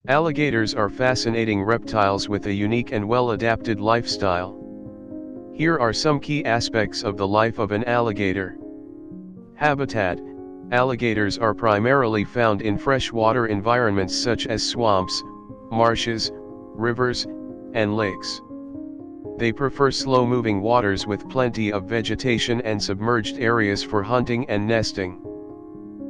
Alligators are fascinating reptiles with a unique and well-adapted lifestyle. Here are some key aspects of the life of an alligator. Habitat: alligators are primarily found in freshwater environments such as swamps, marshes, rivers, and lakes. They prefer slow-moving waters with plenty of vegetation and submerged areas for hunting and nesting.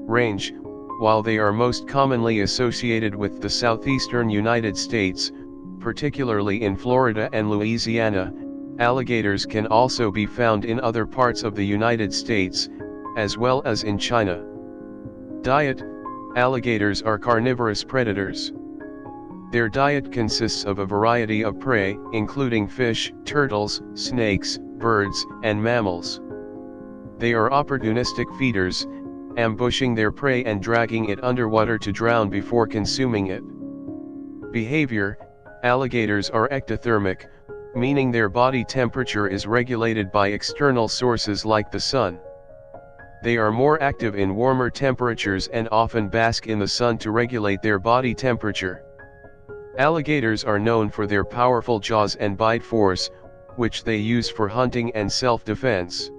Range: while they are most commonly associated with the southeastern United States, particularly in Florida and Louisiana, alligators can also be found in other parts of the United States, as well as in China. Diet: alligators are carnivorous predators. Their diet consists of a variety of prey, including fish, turtles, snakes, birds, and mammals. They are opportunistic feeders, ambushing their prey and dragging it underwater to drown before consuming it. Behavior: alligators are ectothermic, meaning their body temperature is regulated by external sources like the sun. They are more active in warmer temperatures and often bask in the sun to regulate their body temperature. Alligators are known for their powerful jaws and bite force, which they use for hunting and self-defense.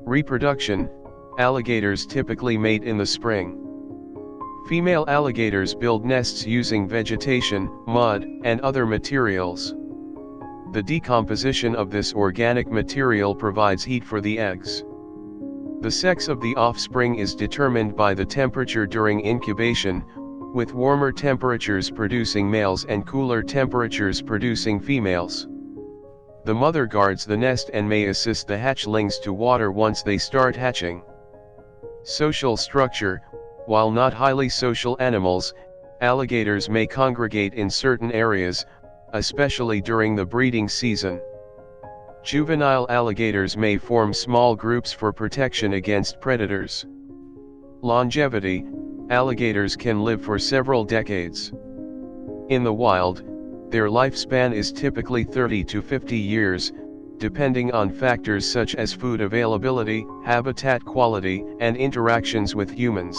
Reproduction: alligators typically mate in the spring. Female alligators build nests using vegetation, mud, and other materials. The decomposition of this organic material provides heat for the eggs. The sex of the offspring is determined by the temperature during incubation, with warmer temperatures producing males and cooler temperatures producing females. The mother guards the nest and may assist the hatchlings to water once they start hatching. Social structure: while not highly social animals, alligators may congregate in certain areas, especially during the breeding season. Juvenile alligators may form small groups for protection against predators. Longevity: alligators can live for several decades. In the wild, their lifespan is typically 30 to 50 years, depending on factors such as food availability, habitat quality, and interactions with humans.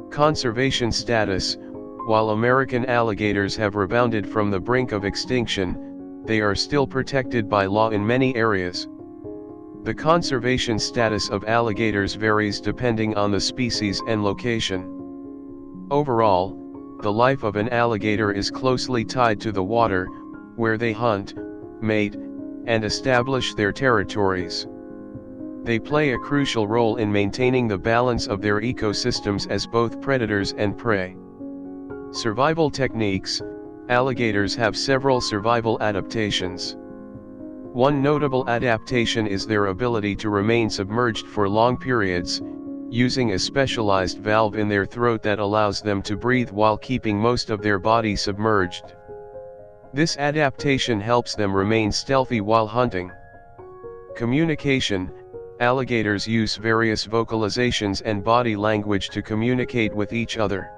Conservation status: while American alligators have rebounded from the brink of extinction, they are still protected by law in many areas. The conservation status of alligators varies depending on the species and location. Overall, the life of an alligator is closely tied to the water, where they hunt, mate, and establish their territories. They play a crucial role in maintaining the balance of their ecosystems as both predators and prey. Survival techniques: alligators have several survival adaptations. One notable adaptation is their ability to remain submerged for long periods, using a specialized valve in their throat that allows them to breathe while keeping most of their body submerged. This adaptation helps them remain stealthy while hunting. Communication: alligators use various vocalizations and body language to communicate with each other.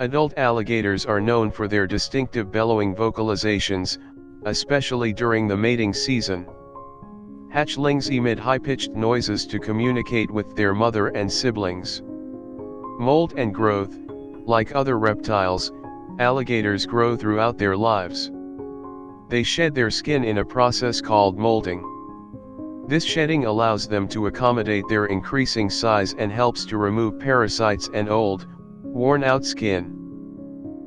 Adult alligators are known for their distinctive bellowing vocalizations, especially during the mating season. Hatchlings emit high-pitched noises to communicate with their mother and siblings. Molt and growth: like other reptiles, alligators grow throughout their lives. They shed their skin in a process called molting. This shedding allows them to accommodate their increasing size and helps to remove parasites and old, worn-out skin.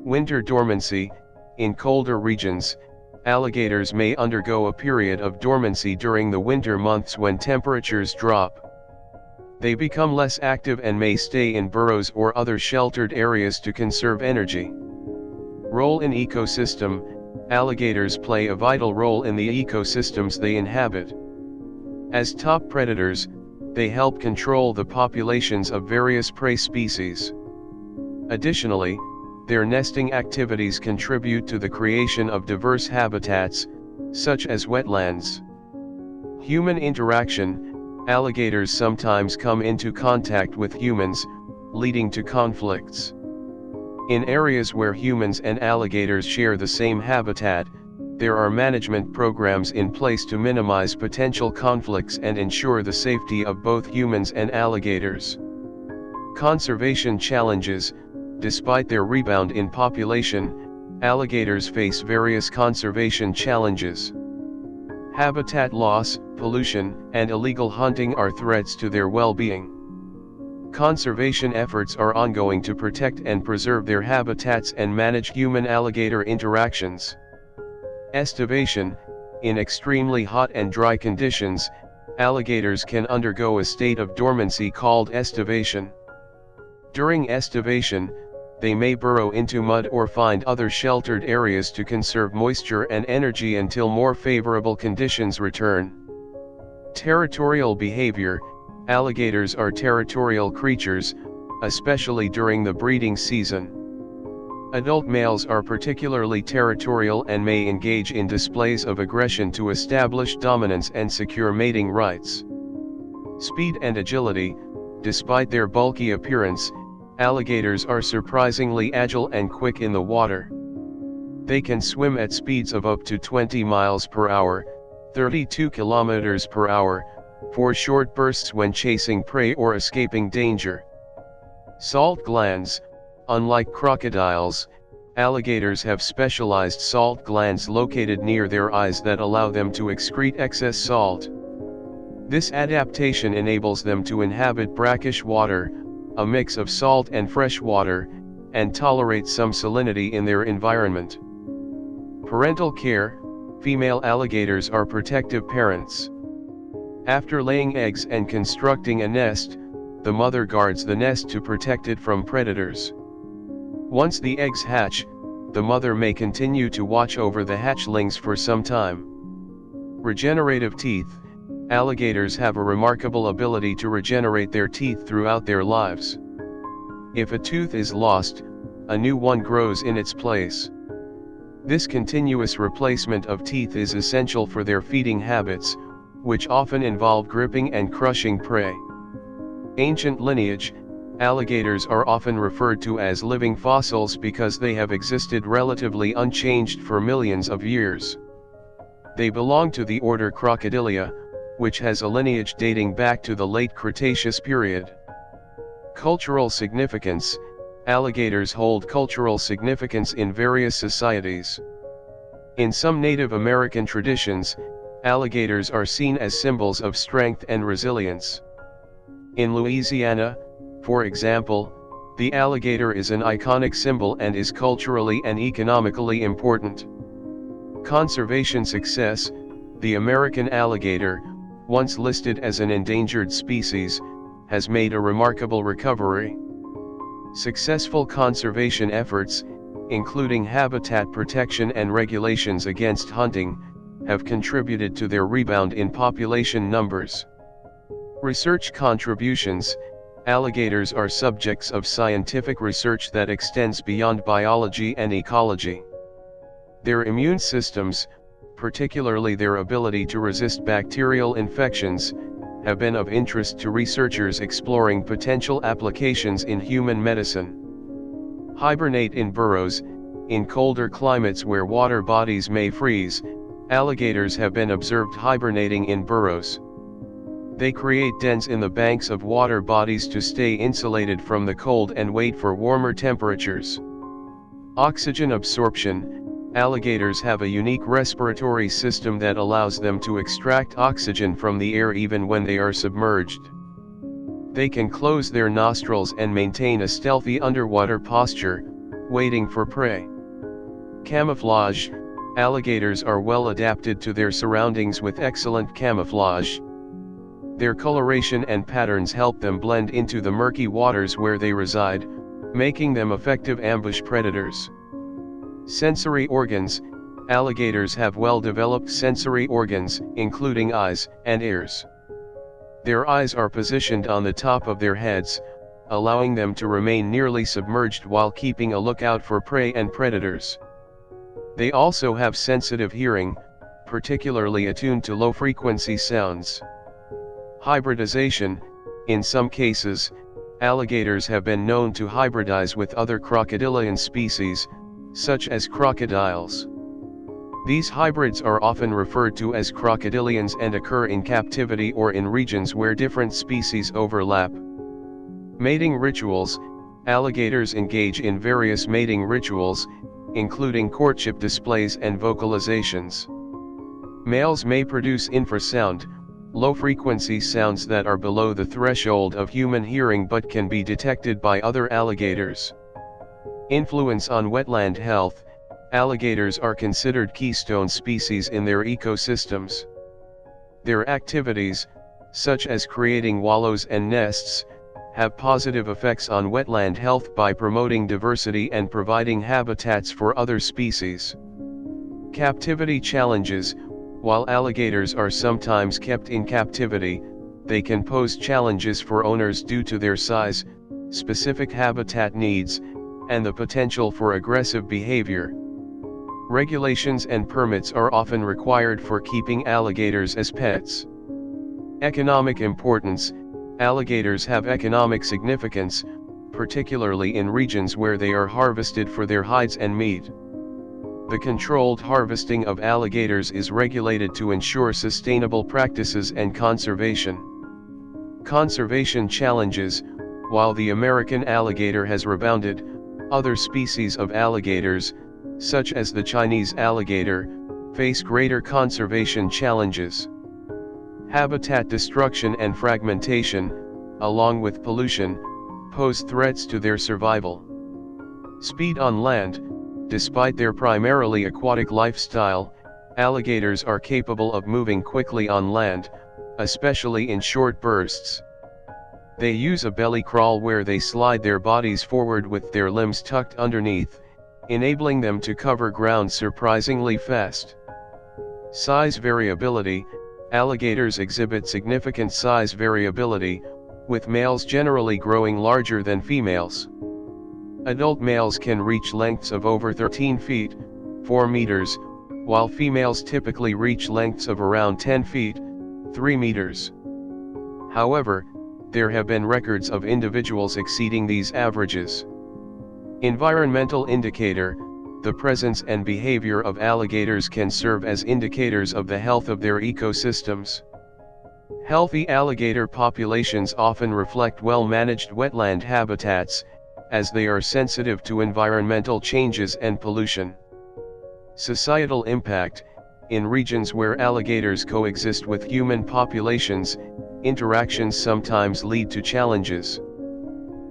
Winter dormancy: in colder regions, alligators may undergo a period of dormancy during the winter months when temperatures drop. They become less active and may stay in burrows or other sheltered areas to conserve energy. Role in ecosystem: alligators play a vital role in the ecosystems they inhabit. As top predators, they help control the populations of various prey species. Additionally, their nesting activities contribute to the creation of diverse habitats, such as wetlands. Human interaction: alligators sometimes come into contact with humans, leading to conflicts. In areas where humans and alligators share the same habitat, there are management programs in place to minimize potential conflicts and ensure the safety of both humans and alligators. Conservation challenges: Despite their rebound in population, alligators face various conservation challenges. Habitat loss, pollution, and illegal hunting are threats to their well-being. Conservation efforts are ongoing to protect and preserve their habitats and manage human-alligator interactions. Estivation: in extremely hot and dry conditions, alligators can undergo a state of dormancy called estivation. During estivation, they may burrow into mud or find other sheltered areas to conserve moisture and energy until more favorable conditions return. Territorial behavior: alligators are territorial creatures, especially during the breeding season. Adult males are particularly territorial and may engage in displays of aggression to establish dominance and secure mating rights. Speed and agility: despite their bulky appearance, alligators are surprisingly agile and quick in the water. They can swim at speeds of up to 20 miles per hour, 32 kilometers per hour, for short bursts when chasing prey or escaping danger. Salt glands: unlike crocodiles, alligators have specialized salt glands located near their eyes that allow them to excrete excess salt. This adaptation enables them to inhabit brackish water, a mix of salt and fresh water, and tolerate some salinity in their environment. Parental care: female alligators are protective parents. After laying eggs and constructing a nest, the mother guards the nest to protect it from predators. Once the eggs hatch, the mother may continue to watch over the hatchlings for some time. Regenerative teeth: alligators have a remarkable ability to regenerate their teeth throughout their lives. If a tooth is lost, a new one grows in its place. This continuous replacement of teeth is essential for their feeding habits, which often involve gripping and crushing prey. Ancient lineage: alligators are often referred to as living fossils because they have existed relatively unchanged for millions of years. They belong to the order Crocodilia, which has a lineage dating back to the late Cretaceous period. Cultural significance: alligators hold cultural significance in various societies. In some Native American traditions, alligators are seen as symbols of strength and resilience. In Louisiana, for example, the alligator is an iconic symbol and is culturally and economically important. Conservation success: the American alligator, once listed as an endangered species, has made a remarkable recovery. Successful conservation efforts, including habitat protection and regulations against hunting, have contributed to their rebound in population numbers. Research contributions: alligators are subjects of scientific research that extends beyond biology and ecology. Their immune systems, particularly their ability to resist bacterial infections, have been of interest to researchers exploring potential applications in human medicine. Hibernate in burrows: in colder climates where water bodies may freeze, alligators have been observed hibernating in burrows. They create dens in the banks of water bodies to stay insulated from the cold and wait for warmer temperatures. Oxygen absorption: alligators have a unique respiratory system that allows them to extract oxygen from the air even when they are submerged. They can close their nostrils and maintain a stealthy underwater posture, waiting for prey. Camouflage: alligators are well adapted to their surroundings with excellent camouflage. Their coloration and patterns help them blend into the murky waters where they reside, making them effective ambush predators. Sensory organs: alligators have well-developed sensory organs, including eyes and ears. Their eyes are positioned on the top of their heads, allowing them to remain nearly submerged while keeping a lookout for prey and predators. They also have sensitive hearing, particularly attuned to low-frequency sounds. Hybridization: in some cases, alligators have been known to hybridize with other crocodilian species, such as crocodiles. These hybrids are often referred to as crocodilians and occur in captivity or in regions where different species overlap. Mating rituals: Alligators engage in various mating rituals, including courtship displays and vocalizations. Males may produce infrasound, low-frequency sounds that are below the threshold of human hearing but can be detected by other alligators. Influence on wetland health. Alligators are considered keystone species in their ecosystems. Their activities, such as creating wallows and nests, have positive effects on wetland health by promoting diversity and providing habitats for other species. Captivity challenges. While alligators are sometimes kept in captivity, they can pose challenges for owners due to their size, specific habitat needs, and the potential for aggressive behavior. Regulations and permits are often required for keeping alligators as pets. Economic importance. Alligators have economic significance, particularly in regions where they are harvested for their hides and meat. The controlled harvesting of alligators is regulated to ensure sustainable practices and conservation. Conservation challenges. While the American alligator has rebounded, other species of alligators, such as the Chinese alligator, face greater conservation challenges. Habitat destruction and fragmentation, along with pollution, pose threats to their survival. Speed on land. Despite their primarily aquatic lifestyle, alligators are capable of moving quickly on land, especially in short bursts. They use a belly crawl where they slide their bodies forward with their limbs tucked underneath, enabling them to cover ground surprisingly fast. Size variability. Alligators exhibit significant size variability, with males generally growing larger than females. Adult males can reach lengths of over 13 feet, 4 meters, while females typically reach lengths of around 10 feet, 3 meters. However, there have been records of individuals exceeding these averages. Environmental indicator. The presence and behavior of alligators can serve as indicators of the health of their ecosystems. Healthy alligator populations often reflect well-managed wetland habitats, as they are sensitive to environmental changes and pollution. Societal impact. In regions where alligators coexist with human populations, interactions sometimes lead to challenges.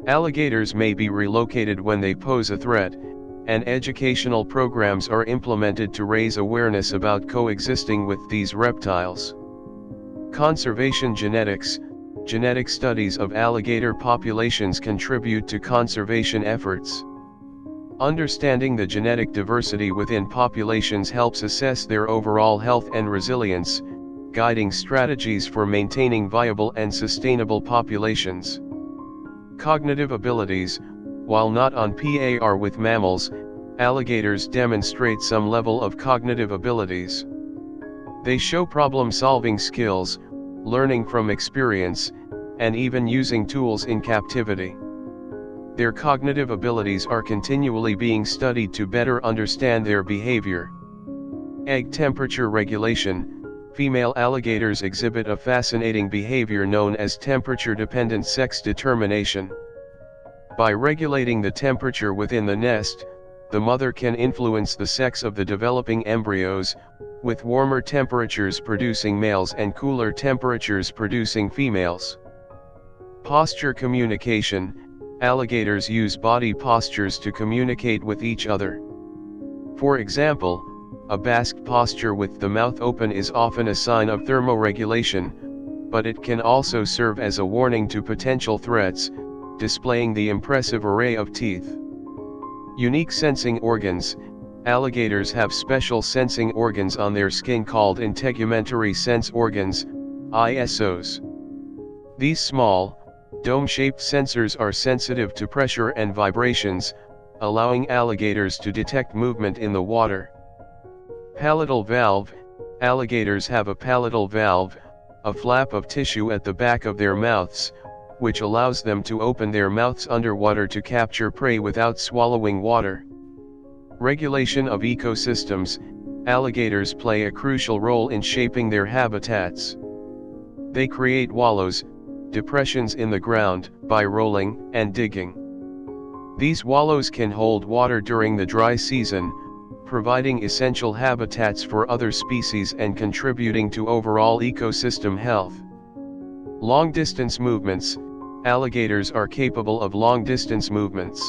Alligators may be relocated when they pose a threat, and educational programs are implemented to raise awareness about coexisting with these reptiles. Conservation genetics. Genetic studies of alligator populations contribute to conservation efforts. Understanding the genetic diversity within populations helps assess their overall health and resilience, guiding strategies for maintaining viable and sustainable populations. Cognitive abilities. While not on par with mammals, alligators demonstrate some level of cognitive abilities. They show problem-solving skills, learning from experience, and even using tools in captivity. Their cognitive abilities are continually being studied to better understand their behavior. Egg temperature regulation. Female alligators exhibit a fascinating behavior known as temperature-dependent sex determination. By regulating the temperature within the nest, the mother can influence the sex of the developing embryos, with warmer temperatures producing males and cooler temperatures producing females. Posture communication. Alligators use body postures to communicate with each other. For example, a basque posture with the mouth open is often a sign of thermoregulation, but it can also serve as a warning to potential threats, displaying the impressive array of teeth. Unique sensing organs. Alligators have special sensing organs on their skin called integumentary sense organs, ISOs. These small, dome-shaped sensors are sensitive to pressure and vibrations, allowing alligators to detect movement in the water. Palatal valve. Alligators have a palatal valve, a flap of tissue at the back of their mouths, which allows them to open their mouths underwater to capture prey without swallowing water. Regulation of ecosystems. Alligators play a crucial role in shaping their habitats. They create wallows, depressions in the ground, by rolling and digging. These wallows can hold water during the dry season, providing essential habitats for other species and contributing to overall ecosystem health. Long-distance movements. Alligators are capable of long-distance movements.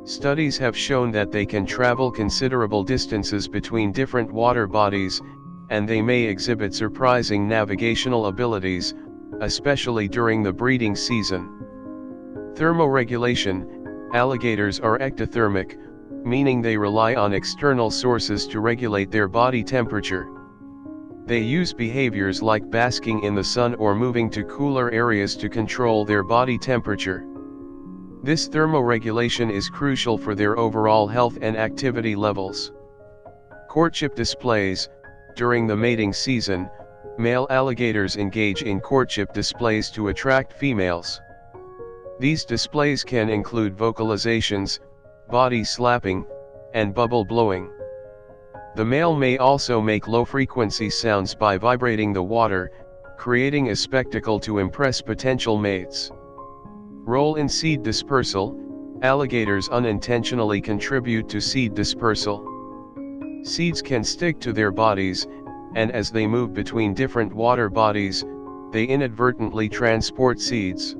Studies have shown that they can travel considerable distances between different water bodies, and they may exhibit surprising navigational abilities, especially during the breeding season. Thermoregulation. Alligators are ectothermic, meaning they rely on external sources to regulate their body temperature. They use behaviors like basking in the sun or moving to cooler areas to control their body temperature. This thermoregulation is crucial for their overall health and activity levels. Courtship displays. During the mating season, male alligators engage in courtship displays to attract females. These displays can include vocalizations, body slapping, and bubble blowing. The male may also make low-frequency sounds by vibrating the water, creating a spectacle to impress potential mates. Role in seed dispersal. Alligators unintentionally contribute to seed dispersal. Seeds can stick to their bodies, and as they move between different water bodies, they inadvertently transport seeds.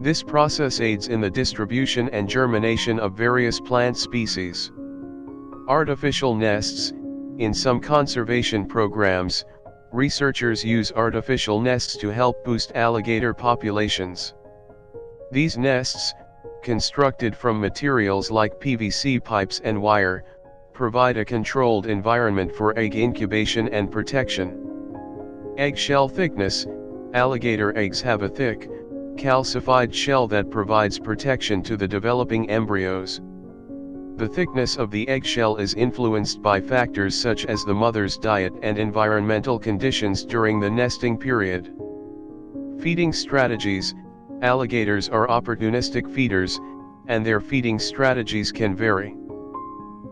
This process aids in the distribution and germination of various plant species. Artificial nests. In some conservation programs, researchers use artificial nests to help boost alligator populations. These nests, constructed from materials like PVC pipes and wire, provide a controlled environment for egg incubation and protection. Eggshell thickness. Alligator eggs have a thick, calcified shell that provides protection to the developing embryos. The thickness of the eggshell is influenced by factors such as the mother's diet and environmental conditions during the nesting period. Feeding strategies. Alligators are opportunistic feeders, and their feeding strategies can vary.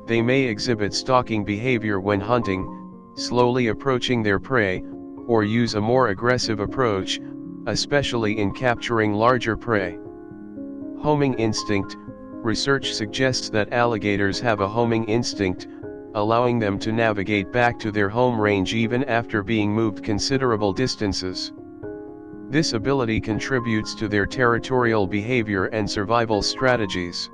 They may exhibit stalking behavior when hunting, slowly approaching their prey, or use a more aggressive approach, especially in capturing larger prey. Homing instinct. Research suggests that alligators have a homing instinct, allowing them to navigate back to their home range even after being moved considerable distances. This ability contributes to their territorial behavior and survival strategies.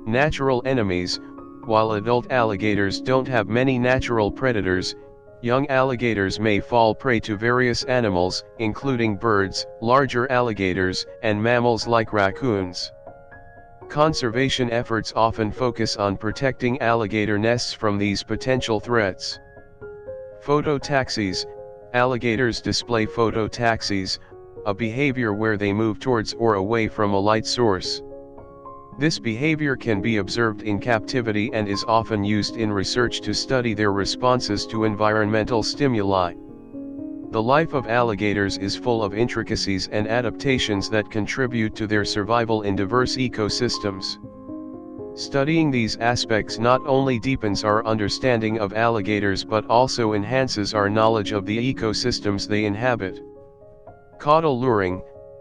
Natural enemies. While adult alligators don't have many natural predators, young alligators may fall prey to various animals, including birds, larger alligators, and mammals like raccoons. Conservation efforts often focus on protecting alligator nests from these potential threats. Phototaxis. Alligators display phototaxis, a behavior where they move towards or away from a light source. This behavior can be observed in captivity and is often used in research to study their responses to environmental stimuli. The life of alligators is full of intricacies and adaptations that contribute to their survival in diverse ecosystems. Studying these aspects not only deepens our understanding of alligators but also enhances our knowledge of the ecosystems they inhabit. Caudal luring.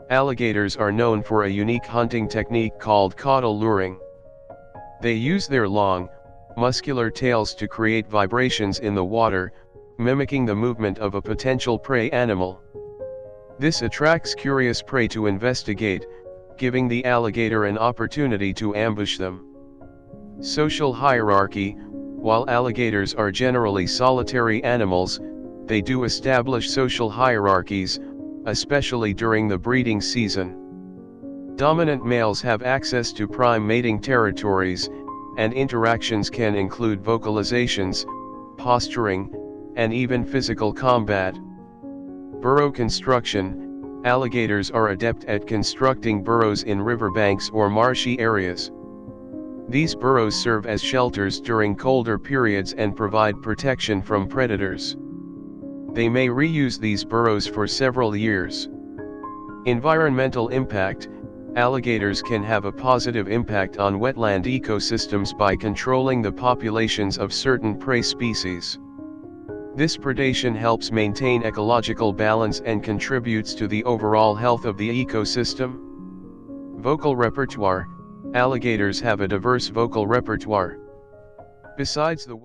Alligators are known for a unique hunting technique called caudal luring. They use their long, muscular tails to create vibrations in the water, mimicking the movement of a potential prey animal. This attracts curious prey to investigate, giving the alligator an opportunity to ambush them. Social hierarchy. While alligators are generally solitary animals, they do establish social hierarchies, especially during the breeding season. Dominant males have access to prime mating territories, and interactions can include vocalizations, posturing, and even physical combat. Burrow construction. Alligators are adept at constructing burrows in riverbanks or marshy areas. These burrows serve as shelters during colder periods and provide protection from predators. They may reuse these burrows for several years. Environmental impact. Alligators can have a positive impact on wetland ecosystems by controlling the populations of certain prey species. This predation helps maintain ecological balance and contributes to the overall health of the ecosystem. Vocal repertoire. Alligators have a diverse vocal repertoire. Besides the